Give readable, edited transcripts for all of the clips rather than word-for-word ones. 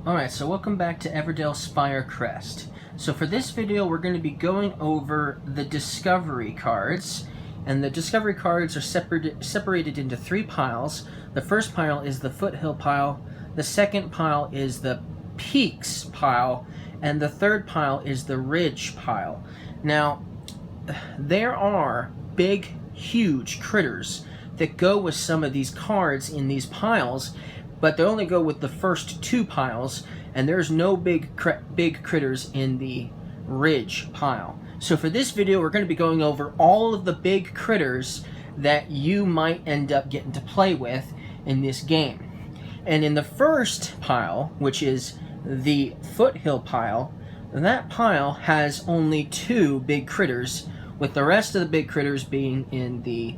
Alright, so welcome back to Everdell Spirecrest. So for this video we're going to be going over the discovery cards. And the discovery cards are separated into three piles. The first pile is the foothill pile, the second pile is the peaks pile, and the third pile is the ridge pile. Now, there are big, huge critters that go with some of these cards in these piles, but they only go with the first two piles, and there's no big critters in the ridge pile. So for this video, we're going to be going over all of the big critters that you might end up getting to play with in this game. And in the first pile, which is the foothill pile, that pile has only two big critters, with the rest of the big critters being in the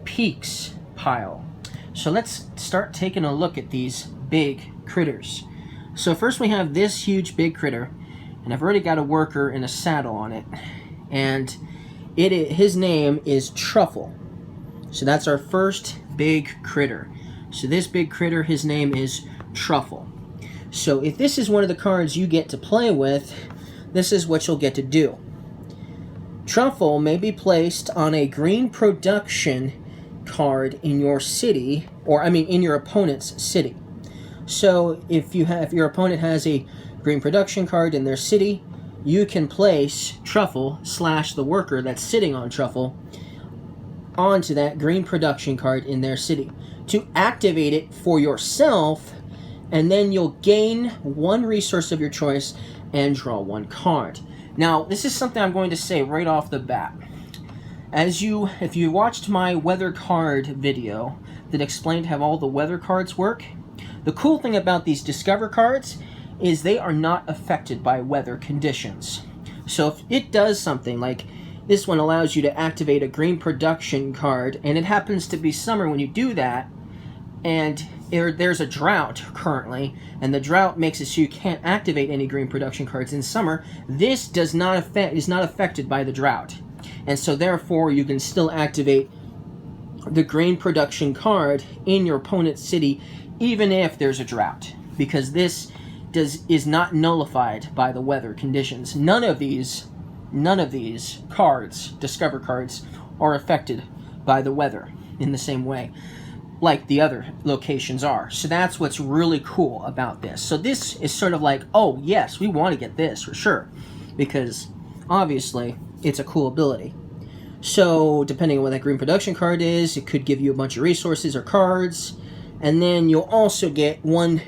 peaks pile. So let's start taking a look at these big critters. So first we have this huge big critter, and I've already got a worker and a saddle on it, and his name is Truffle. So that's our first big critter. So this big critter, his name is Truffle. So if this is one of the cards you get to play with, this is what you'll get to do. Truffle may be placed on a green production card in your city, or in your opponent's city. So if your opponent has a green production card in their city, you can place Truffle / the worker that's sitting on Truffle onto that green production card in their city to activate it for yourself, and then you'll gain one resource of your choice and draw one card. Now, this is something I'm going to say right off the bat. If you watched my weather card video that explained how all the weather cards work, the cool thing about these Discover cards is they are not affected by weather conditions. So if it does something like this one allows you to activate a green production card, and it happens to be summer when you do that, and there's a drought currently, and the drought makes it so you can't activate any green production cards in summer, this is not affected by the drought. And so therefore you can still activate the green production card in your opponent's city even if there's a drought, because this is not nullified by the weather conditions. None of these cards, Discover cards, are affected by the weather in the same way like the other locations are. So that's what's really cool about this. So this is sort of like, oh yes, we want to get this for sure, because obviously it's a cool ability. So depending on what that green production card is, it could give you a bunch of resources or cards, and then you'll also get one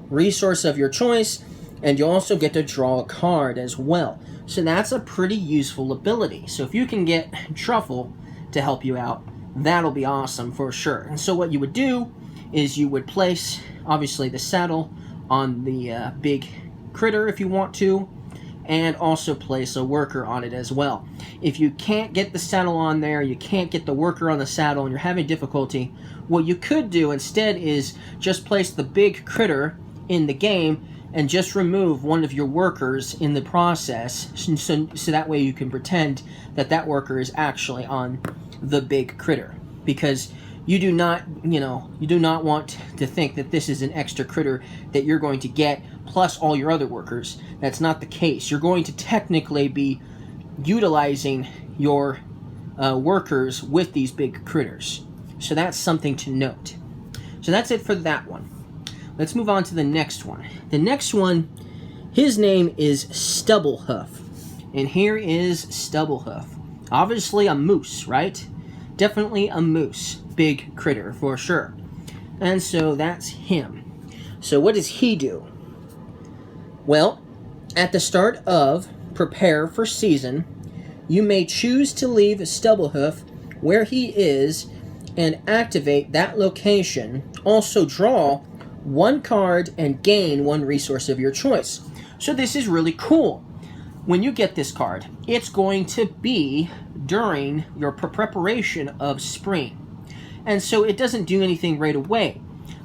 resource of your choice, and you'll also get to draw a card as well. So that's a pretty useful ability. So if you can get Truffle to help you out, that'll be awesome for sure. And so what you would do is you would place, obviously, the saddle on the big critter if you want to, and also place a worker on it as well. If you can't get the saddle on there, you can't get the worker on the saddle, and you're having difficulty, what you could do instead is just place the big critter in the game and just remove one of your workers in the process, so that way you can pretend that that worker is actually on the big critter, because you do not want to think that this is an extra critter that you're going to get plus all your other workers. That's not the case. You're going to technically be utilizing your workers with these big critters. So that's something to note. So that's it for that one. Let's move on to the next one. The next one, his name is Stubblehoof. And here is Stubblehoof. Obviously a moose, right? Definitely a moose. Big critter for sure. And so that's him. So what does he do? Well, at the start of Prepare for Season, you may choose to leave Stubblehoof where he is and activate that location. Also draw one card and gain one resource of your choice. So this is really cool. When you get this card, it's going to be during your preparation of spring. And so it doesn't do anything right away.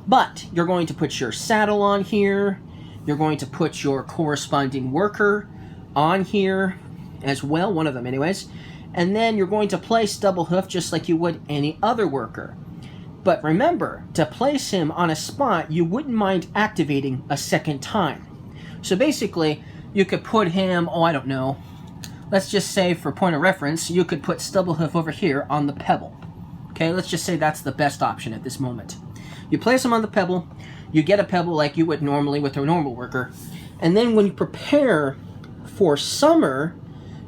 But you're going to put your saddle on here. You're going to put your corresponding worker on here as well, one of them anyways. And then you're going to play Stubblehoof just like you would any other worker. But remember, to place him on a spot you wouldn't mind activating a second time. So basically, you could put him, oh, I don't know, let's just say for point of reference, you could put Stubblehoof over here on the pebble. Okay, let's just say that's the best option at this moment. You place him on the pebble, you get a pebble like you would normally with a normal worker, and then when you prepare for summer,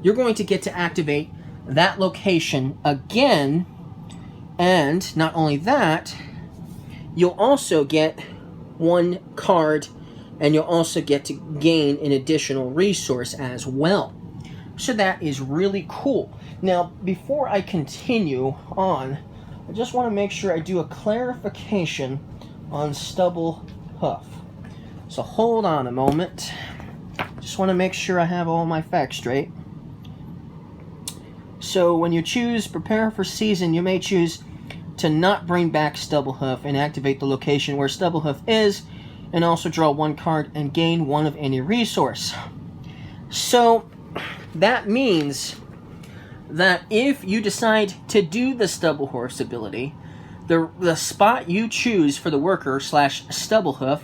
you're going to get to activate that location again. And not only that, you'll also get one card, and you'll also get to gain an additional resource as well. So that is really cool. Now, before I continue on, I just want to make sure I do a clarification on Stubblehoof. So hold on a moment. Just want to make sure I have all my facts straight. So when you choose Prepare for Season, you may choose to not bring back Stubblehoof and activate the location where Stubblehoof is, and also draw one card and gain one of any resource. So that means that if you decide to do the Stubblehoof's ability, the spot you choose for the worker slash Stubblehoof,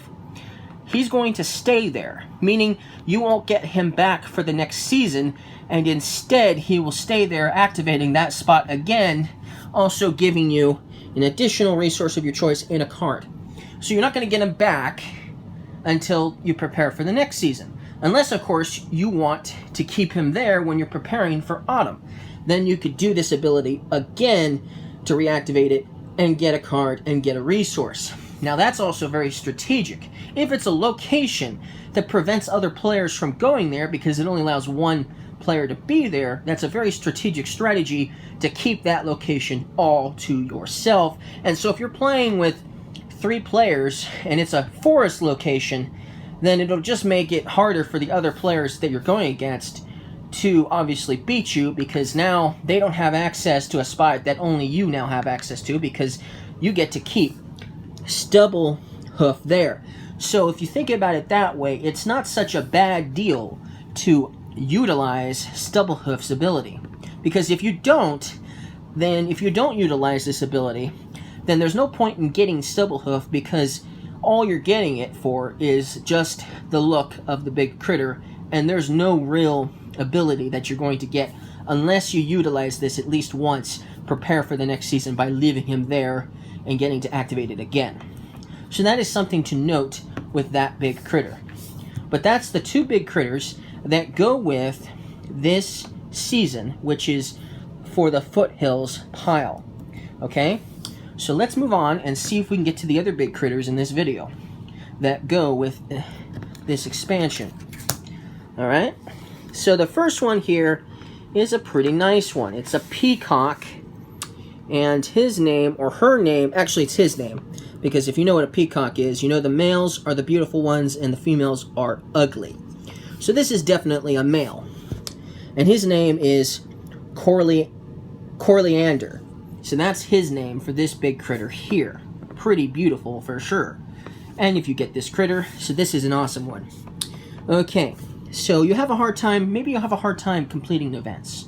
he's going to stay there, meaning you won't get him back for the next season, and instead he will stay there activating that spot again, also giving you an additional resource of your choice in a card. So you're not going to get him back until you prepare for the next season, unless of course you want to keep him there when you're preparing for autumn. Then you could do this ability again to reactivate it and get a card and get a resource. Now that's also very strategic. If it's a location that prevents other players from going there because it only allows one player to be there, that's a very strategic strategy to keep that location all to yourself. And so if you're playing with 3 players and it's a forest location, then it'll just make it harder for the other players that you're going against to obviously beat you, because now they don't have access to a spot that only you now have access to, because you get to keep Stubblehoof there. So if you think about it that way, it's not such a bad deal to utilize Stubblehoof's ability, because if you don't utilize this ability, then there's no point in getting Stubblehoof, because all you're getting it for is just the look of the big critter, and there's no real ability that you're going to get unless you utilize this at least once, prepare for the next season by leaving him there and getting to activate it again. So that is something to note with that big critter. But that's the 2 big critters that go with this season, which is for the Foothills pile. Okay? So let's move on and see if we can get to the other big critters in this video that go with this expansion. Alright? So the first one here is a pretty nice one. It's a Peacock, and his name, or her name, actually it's his name, because if you know what a peacock is, you know the males are the beautiful ones and the females are ugly. So this is definitely a male. And his name is Corleander. So that's his name for this big critter here. Pretty beautiful for sure. And if you get this critter, so this is an awesome one. Okay, so you have a hard time, maybe you'll have a hard time completing events.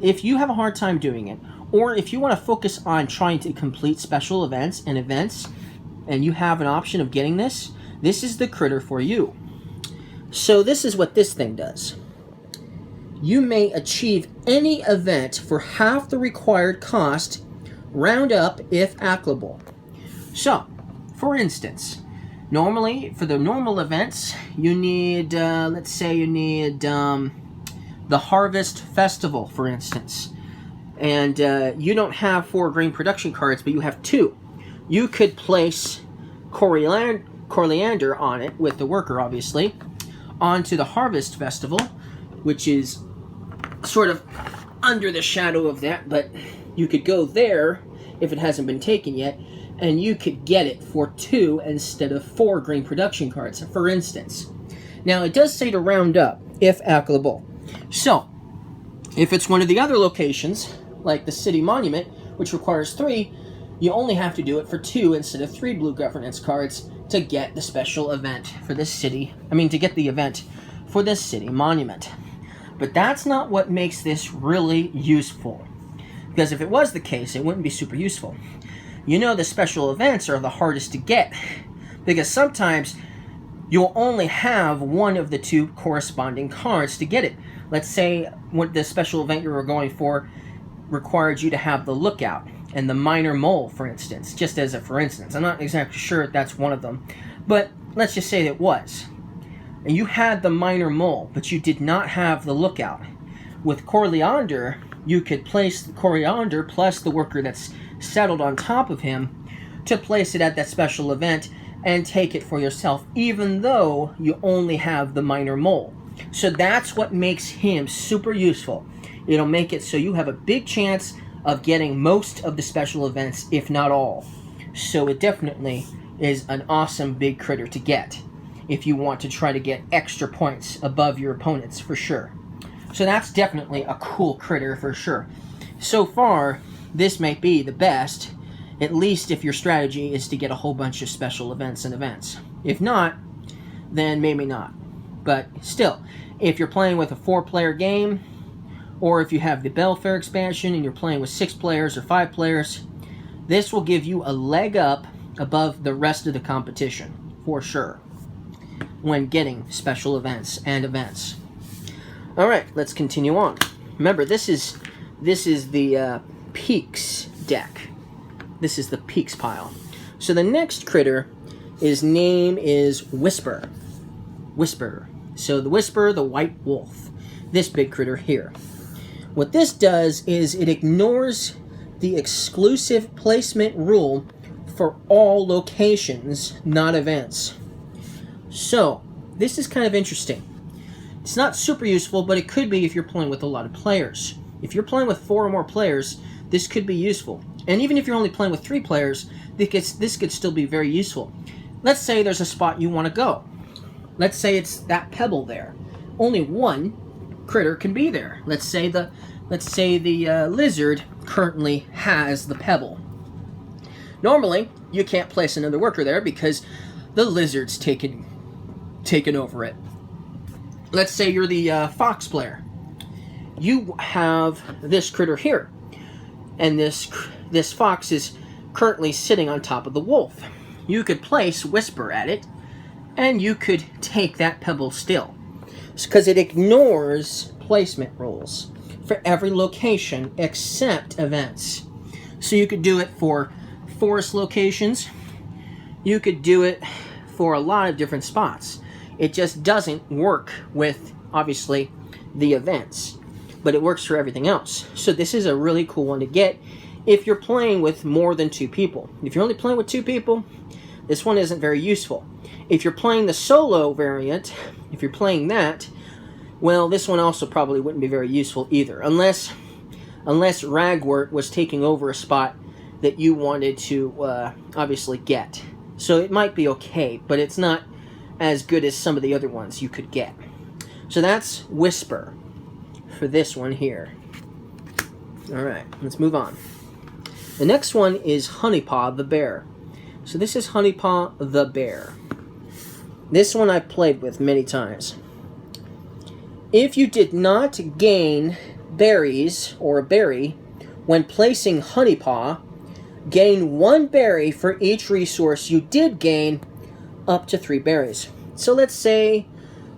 If you have a hard time doing it, or if you want to focus on trying to complete special events, and you have an option of getting this, this is the critter for you. So this is what this thing does. You may achieve any event for half the required cost, round up if applicable. So, for instance, normally, for the normal events, you need, let's say you need the Harvest Festival, for instance. And you don't have 4 grain production cards, but you have 2. You could place Corleander on it, with the worker, obviously, onto the Harvest Festival, which is sort of under the shadow of that, but you could go there, if it hasn't been taken yet, and you could get it for 2 instead of 4 grain production cards, for instance. Now, it does say to round up, if applicable. So, if it's one of the other locations, like the City Monument, which requires 3, you only have to do it for 2 instead of 3 blue governance cards to get the special event for this city. to get the event for this City Monument. But that's not what makes this really useful. Because if it was the case, it wouldn't be super useful. you know the special events are the hardest to get, because sometimes you'll only have one of the two corresponding cards to get it. Let's say what the special event you were going for required you to have the Lookout and the Minor Mole, for instance, just as a for instance. I'm not exactly sure if that's one of them, but let's just say it was. And you had the Minor Mole, but you did not have the Lookout. With Coriander, you could place the Coriander plus the worker that's settled on top of him to place it at that special event and take it for yourself, even though you only have the Minor Mole. So that's what makes him super useful. It'll make it so you have a big chance of getting most of the special events, if not all. So it definitely is an awesome big critter to get if you want to try to get extra points above your opponents, for sure. So that's definitely a cool critter for sure. So far, this may be the best, at least if your strategy is to get a whole bunch of special events and events. If not, then maybe not. But still, if you're playing with a 4-player game, or if you have the Belfair expansion and you're playing with 6 players or 5 players, this will give you a leg up above the rest of the competition, for sure, when getting special events and events. Alright, let's continue on. Remember, this is the Peaks deck. This is the Peaks pile. So the next critter, his name is Whisper. Whisper. So the Whisper, the White Wolf. This big critter here. What this does is it ignores the exclusive placement rule for all locations, not events. So, this is kind of interesting. It's not super useful, but it could be if you're playing with a lot of players. If you're playing with 4 or more players, this could be useful. And even if you're only playing with 3 players, this could still be very useful. Let's say there's a spot you want to go. Let's say it's that pebble there. Only one critter can be there. Let's say the lizard currently has the pebble. Normally, you can't place another worker there because the lizard's taken over it. Let's say you're the fox player. You have this critter here, and this fox is currently sitting on top of the wolf. You could place Whisper at it, and you could take that pebble still, because it ignores placement rules for every location except events. So you could do it for forest locations. You could do it for a lot of different spots. It just doesn't work with, obviously, the events, but it works for everything else. So this is a really cool one to get if you're playing with more than 2 people. If you're only playing with 2 people, this one isn't very useful. If you're playing the solo variant, if you're playing that, well, this one also probably wouldn't be very useful either, unless Ragwort was taking over a spot that you wanted to obviously get. So it might be okay, but it's not as good as some of the other ones you could get. So that's Whisper for this one here. Alright, let's move on. The next one is Honeypot the Bear. So this is Honeypot the Bear. This one I've played with many times. If you did not gain berries or a berry when placing Honeypot, gain 1 berry for each resource you did gain, up to 3 berries. So let's say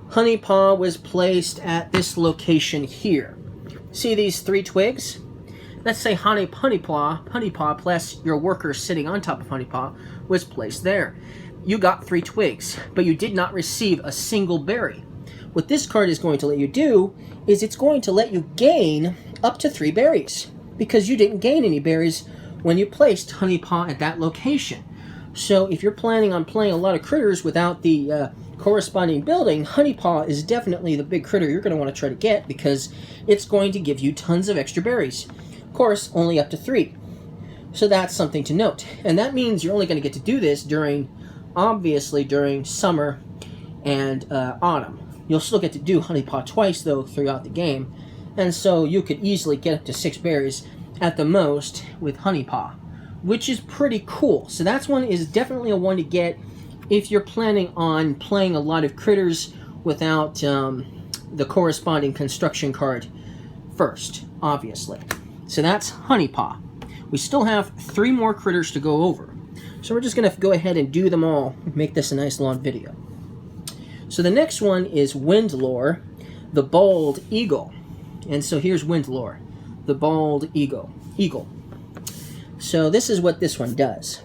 Honeypot was placed at this location here. See these 3 twigs? Let's say Honeypot plus your worker sitting on top of Honeypot was placed there. You got 3 twigs, but you did not receive a single berry. What this card is going to let you do is it's going to let you gain up to 3 berries, because you didn't gain any berries when you placed Honeypot at that location. So if you're planning on playing a lot of critters without the corresponding building, Honeypot is definitely the big critter you're going to want to try to get, because it's going to give you tons of extra berries. Of course, only up to 3. So that's something to note. And that means you're only going to get to do this obviously during summer and autumn. You'll still get to do Honeypot twice, though, throughout the game. And so you could easily get up to 6 berries at the most with Honeypot, which is pretty cool. So that's one is definitely a one to get if you're planning on playing a lot of critters without the corresponding construction card first, obviously. So that's Honeypot, We still have 3 more critters to go over. So we're just going to go ahead and do them all, make this a nice long video. So the next one is Windlore, the bald eagle. And so here's Windlore, the bald eagle. So this is what this one does.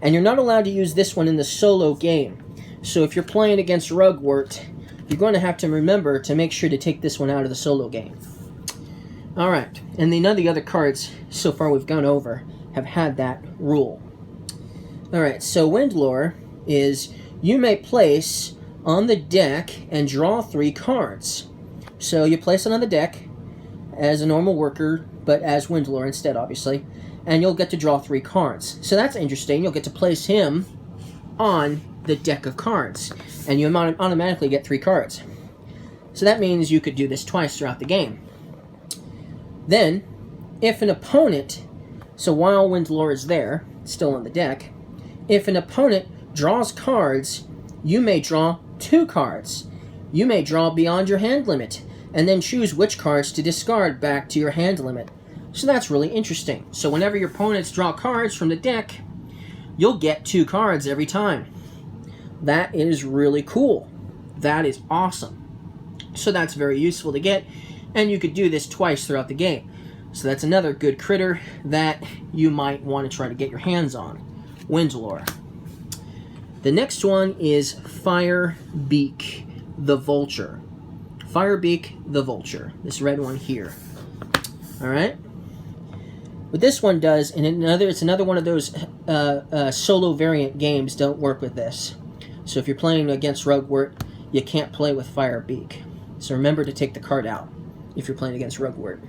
And you're not allowed to use this one in the solo game. So if you're playing against Rugwort, you're going to have to remember to make sure to take this one out of the solo game. Alright, and none of the other cards so far we've gone over have had that rule. Alright, so Windlore is you may place on the deck and draw 3 cards. So you place it on the deck as a normal worker, but as Windlore instead, obviously, and you'll get to draw 3 cards. So that's interesting. You'll get to place him on the deck of cards, and you automatically get 3 cards. So that means you could do this twice throughout the game. Then, if an opponent, so while Windlore is there, still on the deck, if an opponent draws cards, you may draw 2 cards. You may draw beyond your hand limit, and then choose which cards to discard back to your hand limit. So that's really interesting. So whenever your opponents draw cards from the deck, you'll get 2 cards every time. That is really cool. That is awesome. So that's very useful to get, and you could do this twice throughout the game. So that's another good critter that you might want to try to get your hands on. Windlore. The next one is FireB, the vulture. FireB, the vulture. This red one here. Alright? What this one does, and it's another one of those solo variant games don't work with this. So if you're playing against Rugwort, you can't play with FireB. So remember to take the card out if you're playing against Rugwort.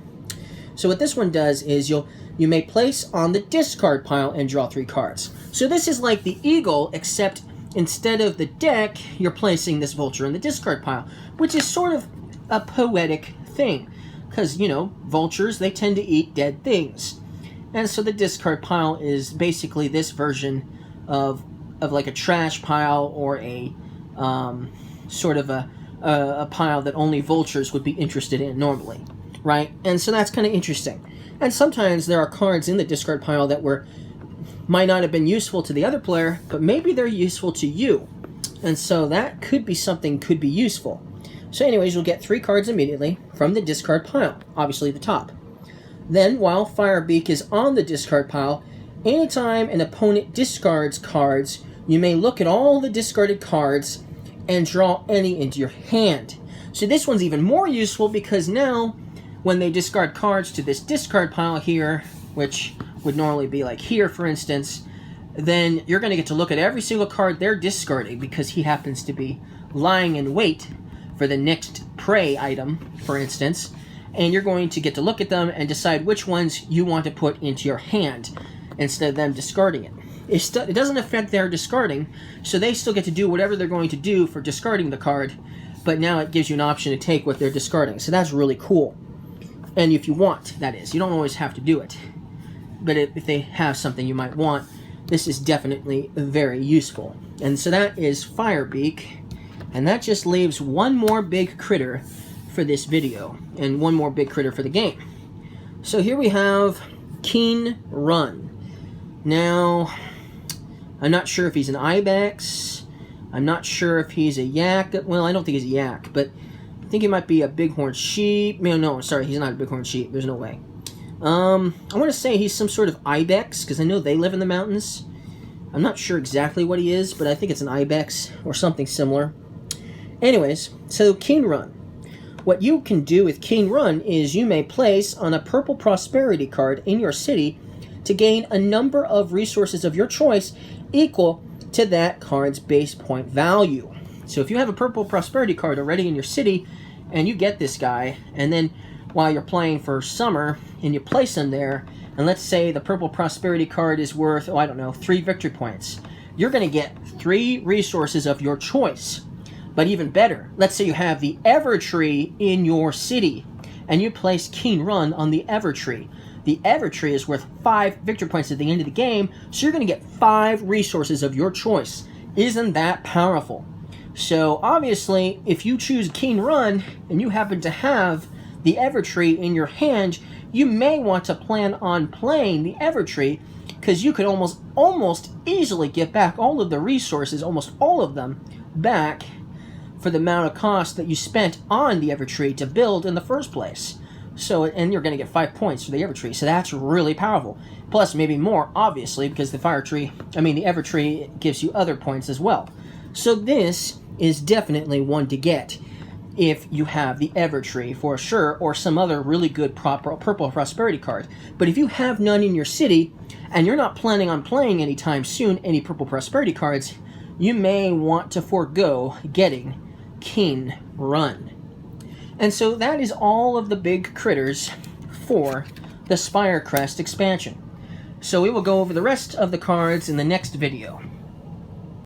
So what this one does is you may place on the discard pile and draw 3 cards. So this is like the eagle, except instead of the deck, you're placing this vulture in the discard pile, which is sort of a poetic thing. Because, you know, vultures, they tend to eat dead things. And so the discard pile is basically this version of like a trash pile, or a sort of a pile that only vultures would be interested in normally, right? And so that's kind of interesting. And sometimes there are cards in the discard pile that might not have been useful to the other player, but maybe they're useful to you. And so that could be useful. So anyways, you'll get 3 cards immediately from the discard pile, obviously the top. Then, while FireB is on the discard pile, anytime an opponent discards cards, you may look at all the discarded cards and draw any into your hand. So this one's even more useful because now, when they discard cards to this discard pile here, which would normally be like here, for instance, then you're going to get to look at every single card they're discarding because he happens to be lying in wait for the next prey item, for instance, and you're going to get to look at them and decide which ones you want to put into your hand instead of them discarding it. It doesn't affect their discarding, so they still get to do whatever they're going to do for discarding the card, but now it gives you an option to take what they're discarding, so that's really cool. And if you want, that is. You don't always have to do it. But if they have something you might want, this is definitely very useful. And so that is FireB, and that just leaves one more big critter for this video, and one more big critter for the game. So here we have Keenrun. Now, I'm not sure if he's an ibex. I'm not sure if he's a yak. Well, I don't think he's a yak, but I think he might be a bighorn sheep. No, sorry, he's not a bighorn sheep. There's no way. I want to say he's some sort of ibex, because I know they live in the mountains. I'm not sure exactly what he is, but I think it's an ibex or something similar. Anyways, so Keenrun. What you can do with Keenrun is you may place on a purple prosperity card in your city to gain a number of resources of your choice equal to that card's base point value. So if you have a purple prosperity card already in your city, and you get this guy, and then while you're playing for summer, and you place him there, and let's say the purple prosperity card is worth, 3 victory points, you're going to get 3 resources of your choice. But even better, let's say you have the Evertree in your city, and you place Keenrun on the Evertree. The Evertree is worth 5 victory points at the end of the game, so you're going to get 5 resources of your choice. Isn't that powerful? So obviously, if you choose Keenrun, and you happen to have the Evertree in your hand, you may want to plan on playing the Evertree, because you could almost easily get back all of the resources, almost all of them, back for the amount of cost that you spent on the Evertree to build in the first place. So, and you're going to get 5 points for the Evertree, so that's really powerful. Plus, maybe more, obviously, because the Evertree gives you other points as well. So this is definitely one to get if you have the Evertree for sure, or some other really good purple prosperity card. But if you have none in your city, and you're not planning on playing anytime soon any purple prosperity cards, you may want to forego getting Keenrun. And so that is all of the big critters for the Spirecrest expansion. So we will go over the rest of the cards in the next video.